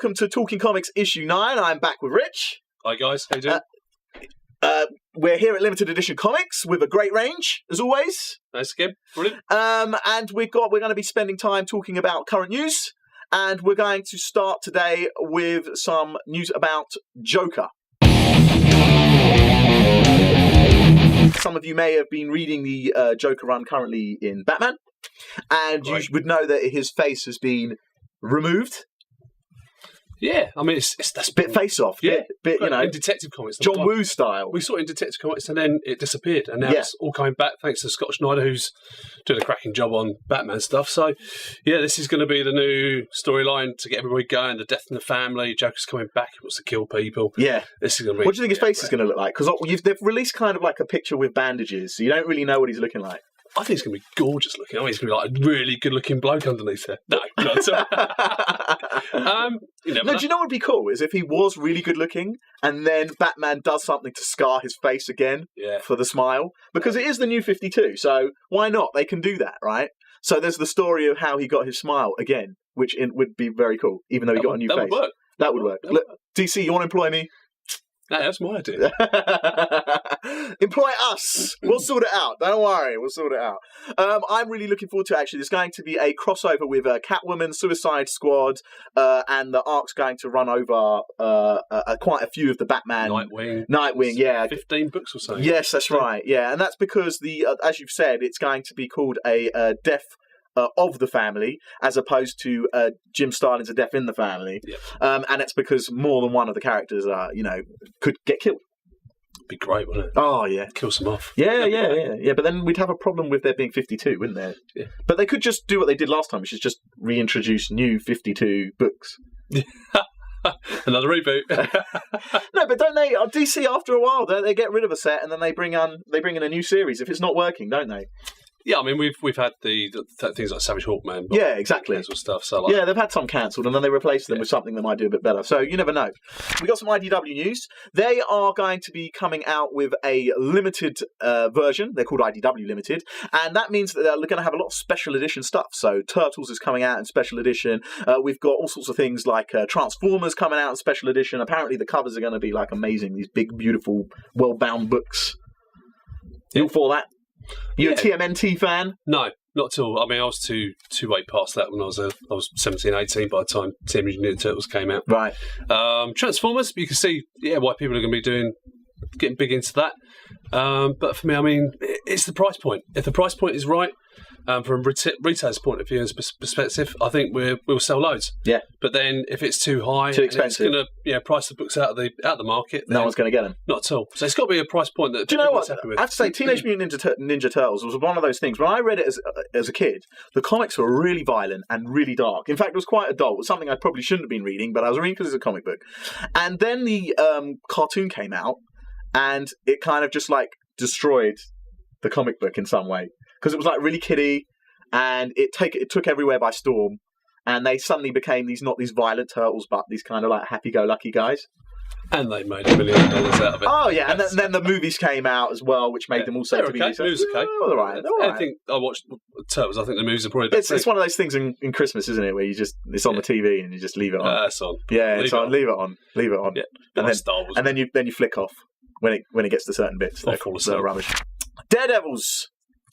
welcome to Talking Comics Issue 9. I'm back with Rich. Hi guys, how you doing? We're here at Ltd Edition Comix with a great range, as always. Nice again, brilliant. And we're going to be spending time talking about current news, and we're going to start today with some news about Joker. Some of you may have been reading the Joker run currently in Batman, and you would know that his face has been removed. Yeah, I mean, that's bit face-off, bit in Detective Comics. John Woo style. We saw it in Detective Comics and then it disappeared. And now it's all coming back thanks to Scott Snyder, who's doing a cracking job on Batman stuff. So, yeah, this is going to be the new storyline to get everybody going. The death in the family, Joker's coming back, he wants to kill people. Yeah. This is going to be... What do you think his face is going to look like? Because they've released kind of like a picture with bandages, so you don't really know what he's looking like. I think he's going to be gorgeous looking. I mean, he's going to be like a really good-looking bloke underneath there. No, not at all. Do you know what would be cool? Is if he was really good-looking and then Batman does something to scar his face again for the smile. Because it is the new 52, so why not? They can do that, right? So there's the story of how he got his smile again, which would be very cool, even though he got a new face. Would work. That would work. Look, DC, you want to employ me? No, that's my idea. Employ us. We'll sort it out. Don't worry. We'll sort it out. I'm really looking forward to it, actually. There's going to be a crossover with Catwoman, Suicide Squad, and the arc's going to run over quite a few of the Batman. Nightwing, yeah. 15 books or so. Yes, that's right. Yeah, and that's because, as you've said, it's going to be called a death of the family, as opposed to Jim Starlin's A Death in the Family. Yep. And it's because more than one of the characters could get killed. Be great, wouldn't it? Oh, yeah. Kill some off. Yeah. But then we'd have a problem with there being 52, wouldn't there? Yeah. But they could just do what they did last time, which is just reintroduce new 52 books. Another reboot. No, but don't they? DC after a while, don't they get rid of a set and then they bring in a new series if it's not working, don't they? Yeah, I mean we've had the things like Savage Hawkman. Yeah, exactly. Sort of stuff. So they've had some cancelled and then they replace them with something that might do a bit better. So you never know. We got some IDW news. They are going to be coming out with a limited version. They're called IDW Limited, and that means that they're going to have a lot of special edition stuff. So Turtles is coming out in special edition. We've got all sorts of things like Transformers coming out in special edition. Apparently the covers are going to be like amazing. These big, beautiful, well-bound books. You all for that? You a TMNT fan? No, not at all. I mean, I was too way past that when I was 17, 18 by the time Teenage Mutant Ninja Turtles came out. Right. Transformers, you can see why people are going to be getting big into that. But for me, I mean, it's the price point. If the price point is right, from a retailer's point of view and perspective, I think we'll sell loads. Yeah. But then if it's too high, too expensive, it's going to price the books out of the market. No one's going to get them. Not at all. So it's got to be a price point that. Do you know what? I have to say, Teenage Mutant Ninja Turtles was one of those things. When I read it as a kid, the comics were really violent and really dark. In fact, it was quite adult. It was something I probably shouldn't have been reading, but I was reading because it's a comic book. And then the cartoon came out, and it kind of just like destroyed the comic book in some way because it was like really kiddie. And it took everywhere by storm, and they suddenly became not these violent turtles, but these kind of like happy-go-lucky guys. And they made $1 million out of it. Oh yeah, and then the movies came out as well, which made them also to be. Okay. Movies okay. All right. Anything I watched Turtles, I think the movies are probably. It's one of those things in Christmas, isn't it, where it's on the TV and you just leave it on. It's on. Yeah, it's on. Leave it on. Leave it on. Yeah. And then you flick off when it gets to certain bits. They're called rubbish. Daredevil's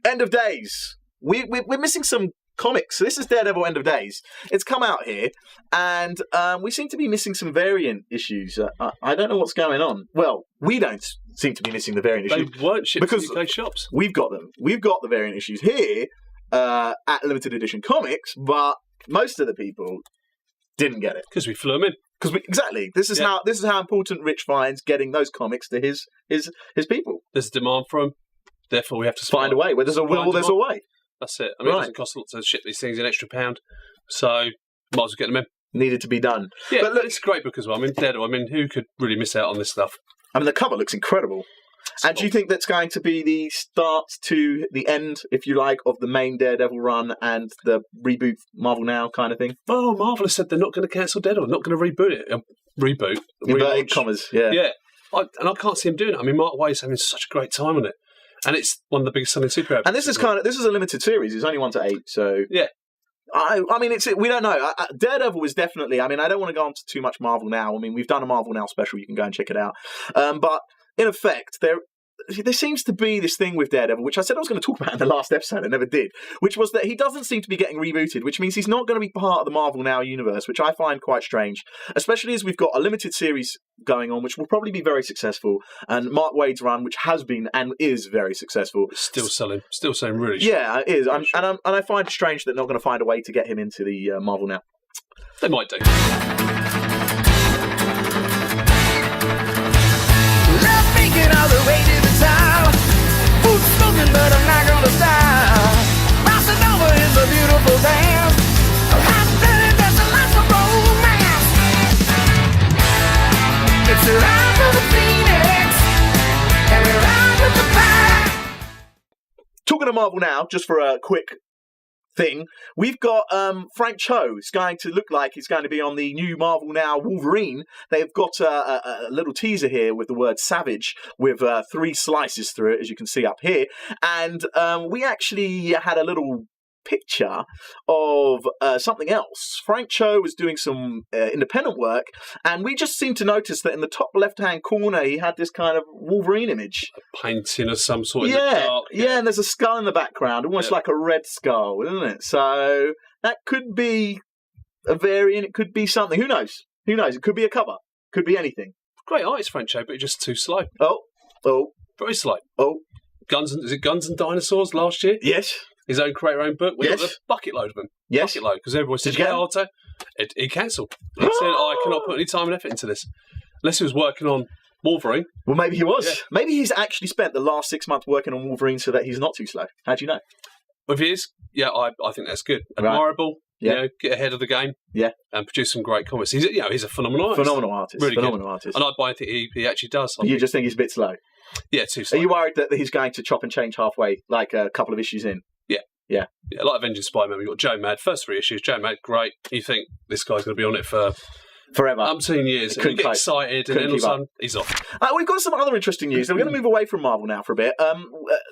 End of Days. We're missing some comics. So this is Daredevil End of Days. It's come out here, and we seem to be missing some variant issues. I don't know what's going on. Well, we don't seem to be missing the variant issues. They weren't shipped to UK shops. We've got them. We've got the variant issues here at Ltd Edition Comix, but most of the people didn't get it because we flew them in. Exactly. This is how important Rich finds getting those comics to his people. There's a demand for them. Therefore, we have to find a way. Where there's a will, there's a way. That's it. I mean, It doesn't cost a lot to ship these things an extra £1, so might as well get them in. Needed to be done. Yeah, but look, it's a great book as well. I mean, Daredevil. I mean, who could really miss out on this stuff? I mean, the cover looks incredible. And do you think that's going to be the start to the end, if you like, of the main Daredevil run and the reboot Marvel Now kind of thing? Oh, Marvel has said they're not going to cancel Daredevil, not going to reboot it. Reboot. Inverted commas, yeah. Yeah. I can't see him doing it. I mean, Mark Waid's having such a great time on it. And it's one of the biggest selling superheroes. And this is a limited series. It's only 1 to 8, so yeah. I mean, we don't know. Daredevil is definitely. I mean, I don't want to go on to too much Marvel Now. I mean, we've done a Marvel Now special. You can go and check it out. But in effect, there seems to be this thing with Daredevil, which I said I was going to talk about in the last episode, I never did, which was that he doesn't seem to be getting rebooted, which means he's not going to be part of the Marvel Now universe, which I find quite strange, especially as we've got a limited series going on, which will probably be very successful, and Mark Waid's run, which has been and is very successful. Still selling really strong. Yeah, it is. And I find it strange that they're not going to find a way to get him into the Marvel Now. They might do. All the way to the top. Food smoking, but I'm not gonna stop. Crossing over is a beautiful dance. I'm telling that's a life of romance. It's a ride for the Phoenix, and we ride with the pack. Talking of Marvel Now, just for a quick thing, we've got Frank Cho. It's going to look like he's going to be on the new Marvel Now Wolverine. They've got a little teaser here with the word savage with 3 slices through it, as you can see up here. And we actually had a little picture of something else. Frank Cho was doing some independent work, and we just seemed to notice that in the top left-hand corner he had this kind of Wolverine image. A painting of some sort in the dark. Yeah, and there's a skull in the background, almost like a red skull, isn't it? So that could be a variant, it could be something. Who knows? It could be a cover. Could be anything. Great artist, Frank Cho, but just too slow. Oh. Very slow. Oh. Guns and Dinosaurs last year? Yes. His own create your own book. We got a bucket load of them. Yes. Bucket load. Because everyone said, Alto. He cancelled. He said, I cannot put any time and effort into this. Unless he was working on Wolverine. Well, maybe he was. Yeah. Maybe he's actually spent the last 6 months working on Wolverine so that he's not too slow. How do you know? Well, if he is, I think that's good. Admirable. Yeah. Get ahead of the game. Yeah. And produce some great comics. He's a phenomenal artist. Really phenomenal artist. And I'd buy anything he actually does. You just think he's a bit slow? Yeah, too slow. Are you worried that he's going to chop and change halfway, like a couple of issues in? Yeah, like Avengers Spider-Man, we've got Joe Mad, first 3 issues, Joe Mad, great. You think this guy's going to be on it for forever, umpteen years, and you get excited, and then all of a sudden, he's off. We've got some other interesting news. We're going to move away from Marvel now for a bit.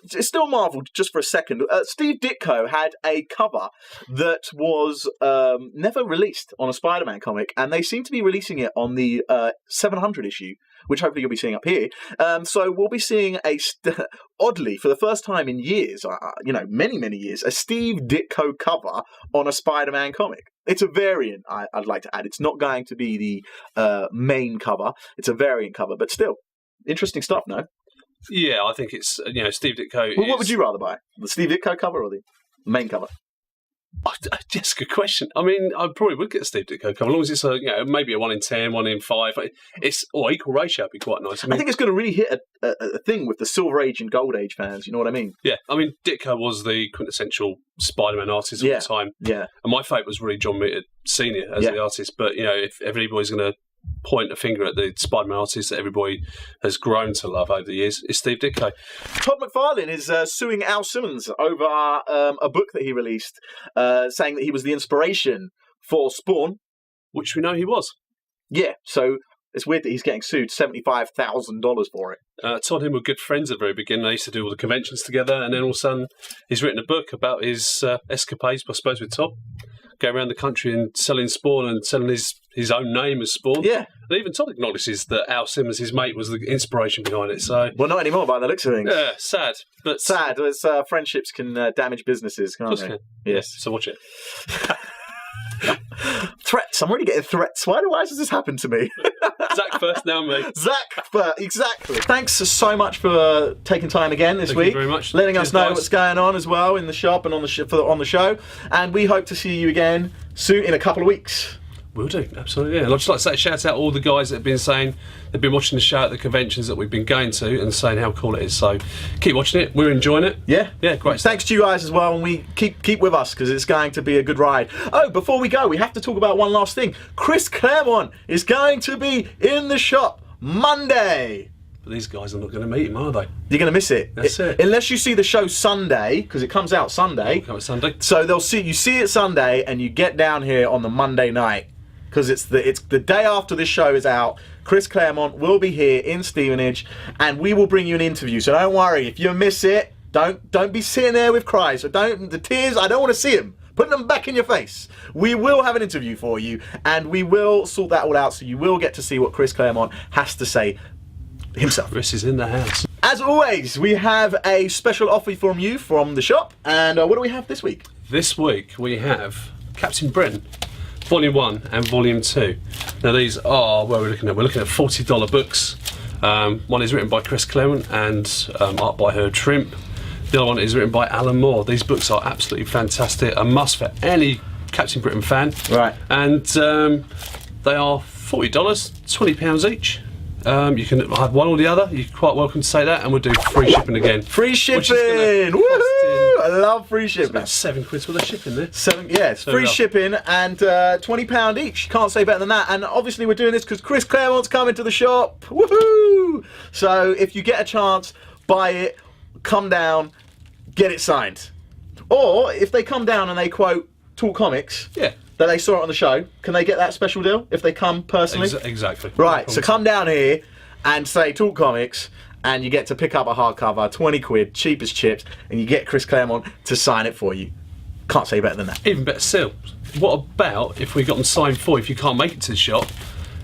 It's still Marvel, just for a second. Steve Ditko had a cover that was never released on a Spider-Man comic, and they seem to be releasing it on the 700 issue, which hopefully you'll be seeing up here. So we'll be seeing oddly, for the first time in years, many years, a Steve Ditko cover on a Spider-Man comic. It's a variant, I'd like to add. It's not going to be the main cover. It's a variant cover, but still, interesting stuff, no? Yeah, I think it's, Steve Ditko. Well, what would you rather buy? The Steve Ditko cover or the main cover? That's a good question. I mean, I probably would get a Steve Ditko cover, as long as it's maybe a 1 in 10, 1 in 5. Or equal ratio would be quite nice. I think it's going to really hit a thing with the Silver Age and Gold Age fans. You know what I mean? Yeah. I mean, Ditko was the quintessential Spider-Man artist of the time. Yeah. And my favourite was really John Romita Sr. as the artist. But if everybody's going to point a finger at the Spider-Man artist that everybody has grown to love over the years, is Steve Ditko. Todd McFarlane is suing Al Simmons over a book that he released, saying that he was the inspiration for Spawn. Which we know he was. Yeah, so it's weird that he's getting sued $75,000 for it. Todd and him were good friends at the very beginning. They used to do all the conventions together, and then all of a sudden he's written a book about his escapades, I suppose, with Todd. Go around the country and selling Spawn and selling his own name as Spawn. Yeah. And even Todd acknowledges that Al Simmons, his mate, was the inspiration behind it. So, well, not anymore by the looks of things. Yeah, sad. But sad. As friendships can damage businesses, can't they? Yes. So watch it. Threats. I'm already getting threats. Why does this happen to me? Zach first, now me. Zach first, exactly. Thanks so much for taking time again this week. Thank you very much. Letting us know what's going on as well in the shop and on the show. And we hope to see you again soon in a couple of weeks. Will do, absolutely. Yeah. And I'd just like to say, shout out all the guys that have been saying they've been watching the show at the conventions that we've been going to and saying how cool it is. So keep watching it. We're enjoying it. Yeah, great. Thanks to you guys as well, and we keep with us because it's going to be a good ride. Oh, before we go, we have to talk about one last thing. Chris Claremont is going to be in the shop Monday. But these guys are not going to meet him, are they? You're going to miss it. That's it. Unless you see the show Sunday, because it comes out Sunday. It'll come out Sunday. So you see it Sunday, and you get down here on the Monday night. Because it's the day after this show is out. Chris Claremont will be here in Stevenage, and we will bring you an interview. So don't worry if you miss it. Don't be sitting there with cries. So the tears. I don't want to see them. putting them back in your face. We will have an interview for you, and we will sort that all out, so you will get to see what Chris Claremont has to say himself. Chris is in the house. As always, we have a special offer from you from the shop, and what do we have this week? This week we have Captain Britain, Volume 1 and Volume 2. Now these are, where we're looking at $40 books. One is written by Chris Claremont and art by Herb Trimp. The other one is written by Alan Moore. These books are absolutely fantastic, a must for any Captain Britain fan. Right. And they are $40, £20 each. You can have one or the other. You're quite welcome to say that, and we'll do free shipping again. Free shipping! Woohoo! I love free shipping. It's about £7 worth of shipping there. Yes, free shipping and £20 each. Can't say better than that. And obviously we're doing this because Chris Claremont's coming to the shop. Woohoo! So if you get a chance, buy it, come down, get it signed. Or if they come down and they quote Talk Comics, yeah, that they saw it on the show, can they get that special deal if they come personally? Exactly. Right, so come down here and say Talk Comics, and you get to pick up a hardcover, 20 quid, cheap as chips, and you get Chris Claremont to sign it for you. Can't say better than that. Even better still, what about if we got them signed for you if you can't make it to the shop,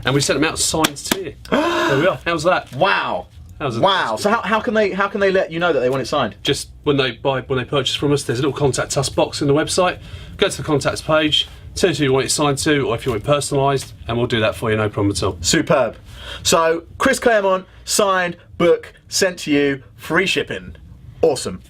and we sent them out signed to you? There we are. How's that? Wow. Wow. So how can they let you know that they want it signed? Just when they purchase from us, there's a little contact us box in the website. Go to the contacts page, tell us who you want it signed to, or if you want it personalised, and we'll do that for you, no problem at all. Superb. So Chris Claremont, signed book, sent to you, free shipping. Awesome.